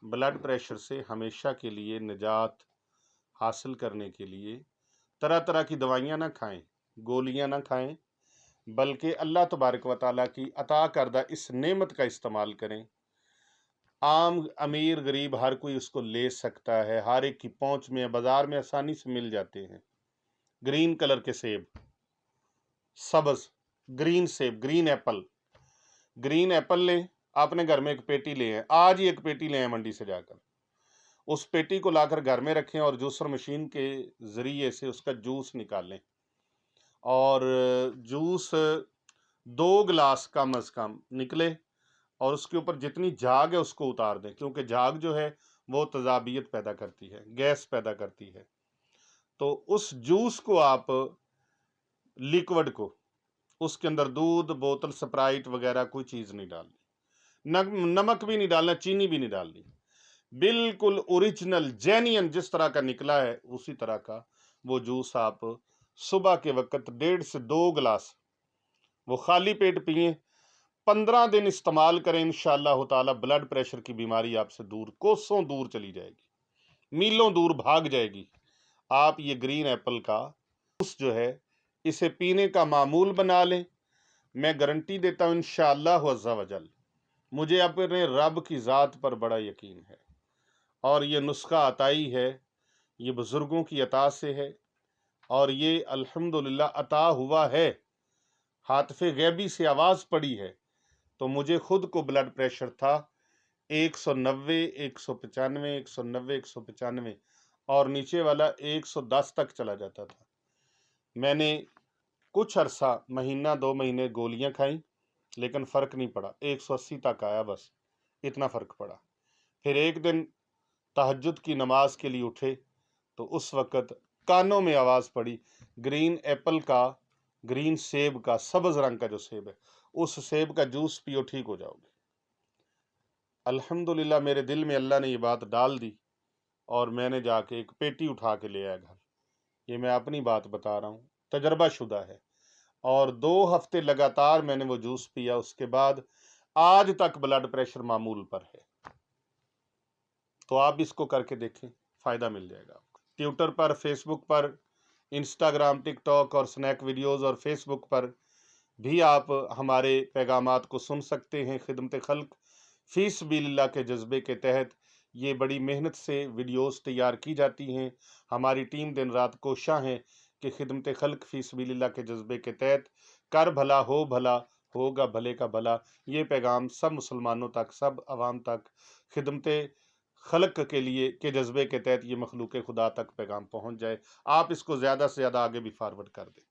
Blood pressure से हमेशा के लिए निजात हासिल करने के लिए तरह तरह की दवाइयाँ ना खाएं, गोलियाँ ना खाएं, बल्कि अल्लाह तबारक व तआला की अता करदा इस नेमत का इस्तेमाल करें। आम अमीर गरीब हर कोई उसको ले सकता है, हर एक की पहुंच में है, बाजार में आसानी से मिल जाते हैं। ग्रीन कलर के सेब, सब्ज ग्रीन सेब, ग्रीन एप्पल लें। आपने घर में एक पेटी ले हैं, आज ही एक पेटी ले हैं मंडी से जाकर, उस पेटी को लाकर घर में रखें और जूसर मशीन के जरिए से उसका जूस निकालें और जूस 2 गिलास कम अज कम निकले और उसके ऊपर जितनी झाग है उसको उतार दें, क्योंकि झाग जो है वो तजाबियत पैदा करती है, गैस पैदा करती है। तो उस जूस को आप लिक्विड को, उसके अंदर दूध, बोतल, स्प्राइट वगैरह कोई चीज़ नहीं डालनी, नमक भी नहीं डालना, चीनी भी नहीं डालनी, बिल्कुल ओरिजिनल जेन्युइन जिस तरह का निकला है उसी तरह का वो जूस आप सुबह के वक्त 1.5 से 2 गिलास वो खाली पेट पिए। 15 दिन इस्तेमाल करें, इंशाअल्लाह ताला ब्लड प्रेशर की बीमारी आपसे दूर, कोसों दूर चली जाएगी, मीलों दूर भाग जाएगी। आप ये ग्रीन एप्पल का जूस जो है इसे पीने का मामूल बना लें। मैं गारंटी देता हूँ इंशाअल्लाह अज़्ज़ा वजल, मुझे अपने रब की ज़ात पर बड़ा यकीन है और ये नुस्खा अताई है, ये बुज़ुर्गों की अता से है और ये अल्हम्दुलिल्लाह अता हुआ है, हातफ़े गैबी से आवाज़ पड़ी है। तो मुझे खुद को ब्लड प्रेशर था 190, 195, 190, 195 और नीचे वाला 110 तक चला जाता था। मैंने कुछ अरसा, महीना 2 महीने गोलियां खाई, लेकिन फ़र्क नहीं पड़ा, 180 तक आया, बस इतना फ़र्क पड़ा। फिर एक दिन तहज्जुद की नमाज के लिए उठे तो उस वक़्त कानों में आवाज़ पड़ी, ग्रीन एप्पल का, ग्रीन सेब का, सब्ज़ रंग का जो सेब है, उस सेब का जूस पियो, ठीक हो जाओगे। अल्हम्दुलिल्लाह मेरे दिल में अल्लाह ने ये बात डाल दी और मैंने जाके एक पेटी उठा के ले आया घर। ये मैं अपनी बात बता रहा हूँ, तजर्बा शुदा है। और 2 हफ्ते लगातार मैंने वो जूस पिया, उसके बाद आज तक ब्लड प्रेशर मामूल पर है। तो आप इसको करके देखें, फ़ायदा मिल जाएगा आपको। ट्विटर पर, फेसबुक पर, इंस्टाग्राम, टिकटॉक और स्नैक वीडियोज़ और फेसबुक पर भी आप हमारे पैगामात को सुन सकते हैं। खिदमत खल्क फ़ी सबीलिल्लाह के जज्बे के तहत ये बड़ी मेहनत से वीडियोस तैयार की जाती हैं। हमारी टीम दिन रात कोशां है कि खिदमत खल्क फ़ी सबीलिल्लाह के जज्बे के तहत कर भला हो भला, होगा भले का भला, ये पैगाम सब मुसलमानों तक, सब आवाम तक, खिदमत खल्क के लिए के जज्बे के तहत ये मखलूक खुदा तक पैगाम पहुँच जाए। आप इसको ज़्यादा से ज़्यादा आगे भी फॉरवर्ड कर दें।